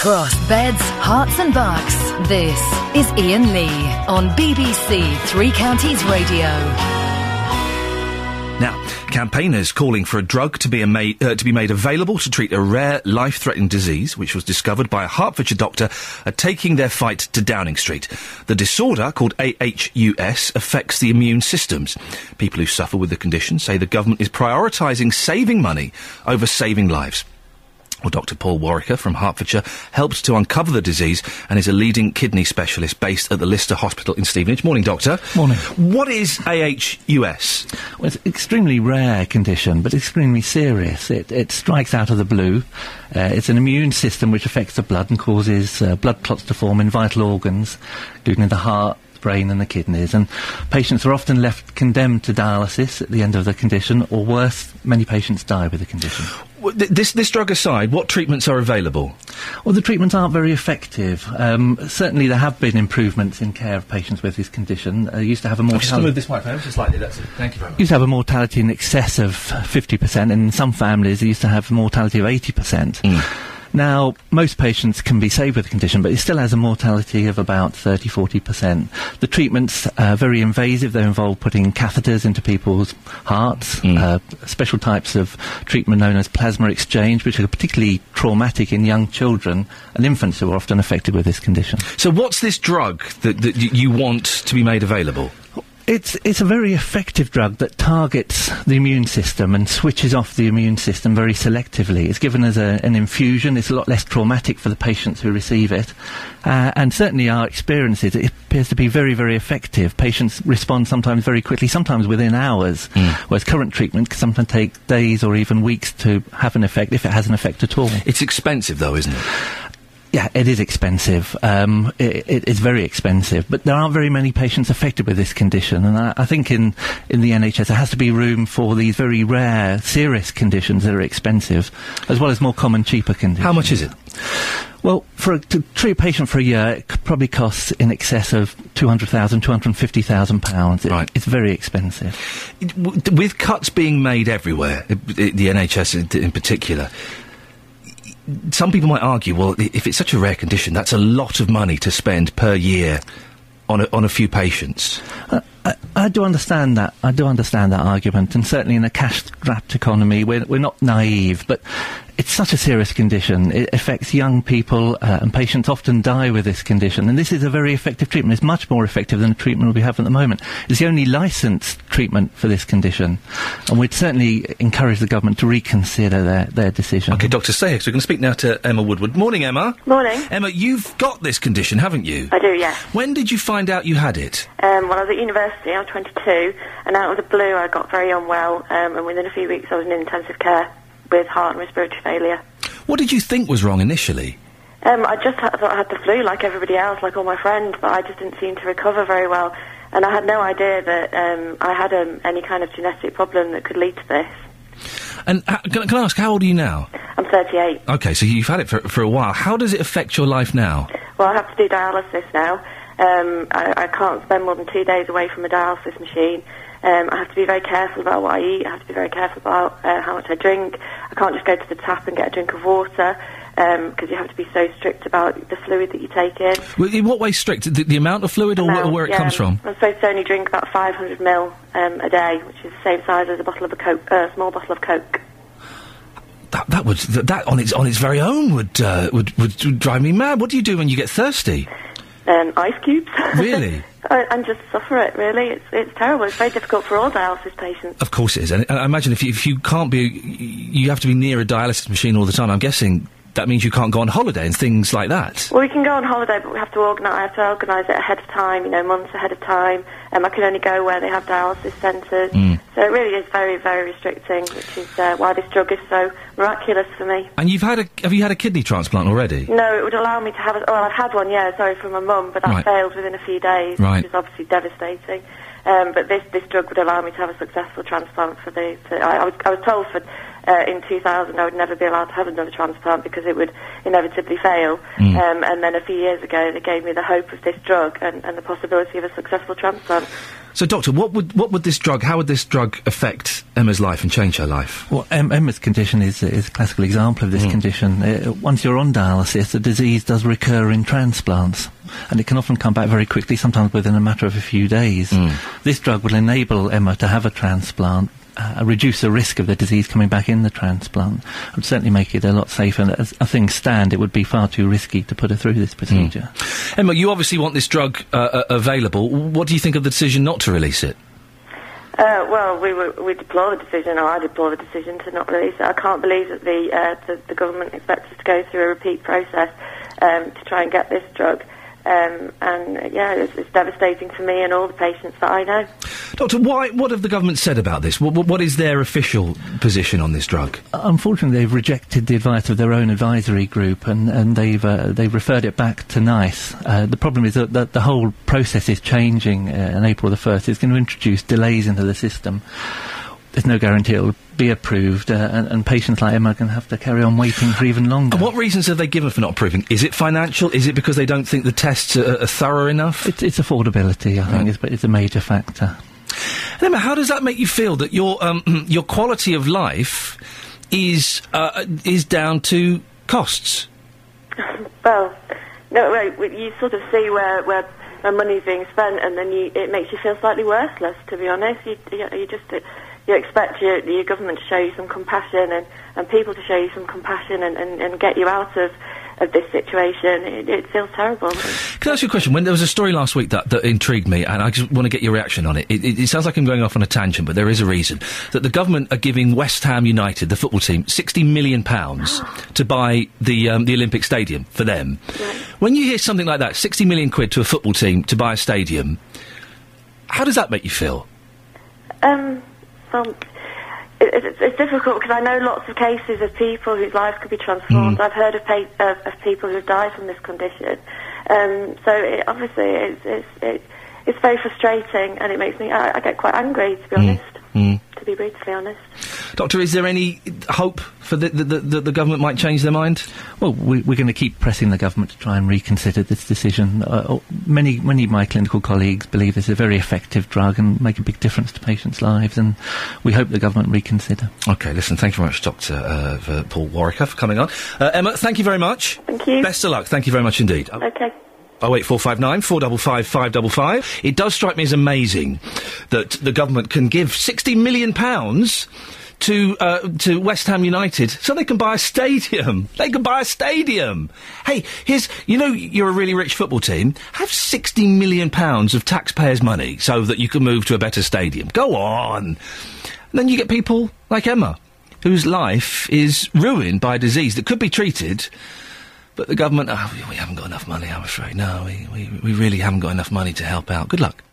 across beds, hearts and bucks. This is Ian Lee on BBC Three Counties Radio. Now, campaigners calling for a drug to be made available to treat a rare, life-threatening disease, which was discovered by a Hertfordshire doctor, are taking their fight to Downing Street. The disorder, called aHUS, affects the immune systems. People who suffer with the condition say the government is prioritising saving money over saving lives. Well, Dr Paul Warwicker from Hertfordshire helped to uncover the disease and is a leading kidney specialist based at the Lister Hospital in Stevenage. Morning, Doctor. Morning. What is aHUS? Well, it's an extremely rare condition, but extremely serious. It strikes out of the blue. It's an immune system which affects the blood and causes blood clots to form in vital organs, including in the heart, brain and the kidneys, and patients are often left condemned to dialysis at the end of the condition, or worse, many patients die with the condition. This drug aside, what treatments are available? Well, the treatments aren't very effective. Certainly there have been improvements in care of patients with this condition. Used to have a mortality... Just to move this microphone just slightly, that's it. Thank you very much. Used to have a mortality in excess of 50%, and in some families they used to have a mortality of 80%. Now, most patients can be saved with the condition, but it still has a mortality of about 30-40%. The treatments are very invasive. They involve putting catheters into people's hearts, special types of treatment known as plasma exchange, which are particularly traumatic in young children and infants who are often affected with this condition. So what's this drug that you want to be made available? It's a very effective drug that targets the immune system and switches off the immune system very selectively. It's given as an infusion. It's a lot less traumatic for the patients who receive it. And certainly our experience is it appears to be very, very effective. Patients respond sometimes very quickly, sometimes within hours, whereas current treatment can sometimes take days or even weeks to have an effect, if it has an effect at all. It's expensive, though, isn't it? Yeah, it is expensive. It is very expensive, but there aren't very many patients affected with this condition, and I think in the NHS there has to be room for these very rare, serious conditions that are expensive, as well as more common, cheaper conditions. How much is it? Well, to treat a patient for a year, it probably costs in excess of £200,000, £250,000. Right. It's very expensive. With cuts being made everywhere, the NHS in particular, some people might argue, well, if it's such a rare condition, that's a lot of money to spend per year on a few patients. I do understand that. I do understand that argument, and certainly in a cash-strapped economy, we're not naive, but it's such a serious condition. It affects young people, and patients often die with this condition, and this is a very effective treatment. It's much more effective than the treatment we have at the moment. It's the only licensed treatment for this condition, and we'd certainly encourage the government to reconsider their decision. OK, Dr. Stay here, so we're going to speak now to Emma Woodward. Morning, Emma. Morning. Emma, you've got this condition, haven't you? I do, yes. When did you find out you had it? When I was at university, I was 22, and out of the blue I got very unwell, and within a few weeks I was in intensive care with heart and respiratory failure. What did you think was wrong initially? I just thought I had the flu like everybody else, like all my friends, but I just didn't seem to recover very well, and I had no idea that I had any kind of genetic problem that could lead to this. And can I ask, how old are you now? I'm 38. OK, so you've had it for a while. How does it affect your life now? Well, I have to do dialysis now. I can't spend more than 2 days away from a dialysis machine. I have to be very careful about what I eat. I have to be very careful about how much I drink. I can't just go to the tap and get a drink of water, because you have to be so strict about the fluid that you take in. Well, in what way strict? The amount of fluid or where it comes from? I'm supposed to only drink about 500 ml a day, which is the same size as a bottle of a small bottle of Coke. That on its very own would drive me mad. What do you do when you get thirsty? Ice cubes. Really? And just suffer it, really. It's terrible. It's very difficult for all dialysis patients. Of course it is. And I imagine if you can't be... You have to be near a dialysis machine all the time. I'm guessing that means you can't go on holiday and things like that. Well, we can go on holiday, but I have to organise it ahead of time, months ahead of time. I can only go where they have dialysis centres. So it really is very, very restricting, which is why this drug is so miraculous for me. And have you had a kidney transplant already? No, it would allow me to have I've had one, from my mum, but that failed within a few days, which is obviously devastating. But this drug would allow me to have a successful transplant I was told in 2000 I would never be allowed to have another transplant because it would inevitably fail. And then a few years ago they gave me the hope of this drug and the possibility of a successful transplant. So, Doctor, how would this drug affect Emma's life and change her life? Well, Emma's condition is a classical example of this condition. Once you're on dialysis, the disease does recur in transplants, and it can often come back very quickly, sometimes within a matter of a few days. This drug will enable Emma to have a transplant, reduce the risk of the disease coming back in the transplant. It would certainly make it a lot safer. And as things stand, it would be far too risky to put her through this procedure. Emma, you obviously want this drug available. What do you think of the decision not to release it? Well, we deplore the decision, or I deplore the decision to not release it. I can't believe that the government expects us to go through a repeat process to try and get this drug. It's devastating for me and all the patients that I know. Doctor, what have the government said about this? What is their official position on this drug? Unfortunately, they've rejected the advice of their own advisory group, and they've referred it back to NICE. The problem is that the whole process is changing on April the 1st. It's going to introduce delays into the system. There's no guarantee it'll be approved, and patients like Emma are going to have to carry on waiting for even longer. And what reasons have they given for not approving? Is it financial? Is it because they don't think the tests are thorough enough? It's affordability, I think, it's a major factor. And Emma, how does that make you feel that your quality of life is down to costs? Well, no, you sort of see where money's being spent, and then it makes you feel slightly worthless, to be honest. You expect your government to show you some compassion and people to show you some compassion and get you out of this situation. It feels terrible. Can I ask you a question? When there was a story last week that intrigued me, and I just want to get your reaction on it. It sounds like I'm going off on a tangent, but there is a reason. That the government are giving West Ham United, the football team, £60 million to buy the Olympic Stadium for them. Right. When you hear something like that, £60 million to a football team to buy a stadium, how does that make you feel? It's difficult because I know lots of cases of people whose lives could be transformed. I've heard of people who've died from this condition. Obviously it's very frustrating, and it makes me I get quite angry, to be honest. To be brutally honest. Doctor, is there any hope for the government might change their mind? Well, we're going to keep pressing the government to try and reconsider this decision. Many of my clinical colleagues believe this is a very effective drug and make a big difference to patients' lives, and we hope the government reconsider. OK, listen, thank you very much, Dr Paul Warwicker, for coming on. Emma, thank you very much. Thank you. Best of luck. Thank you very much indeed. OK. 08459 455 555. It does strike me as amazing that the government can give £60 million to West Ham United so they can buy a stadium. They can buy a stadium. Hey, you're a really rich football team. Have £60 million of taxpayers' money so that you can move to a better stadium. Go on. And then you get people like Emma, whose life is ruined by a disease that could be treated. But the government, we haven't got enough money, I'm afraid. No, we really haven't got enough money to help out. Good luck.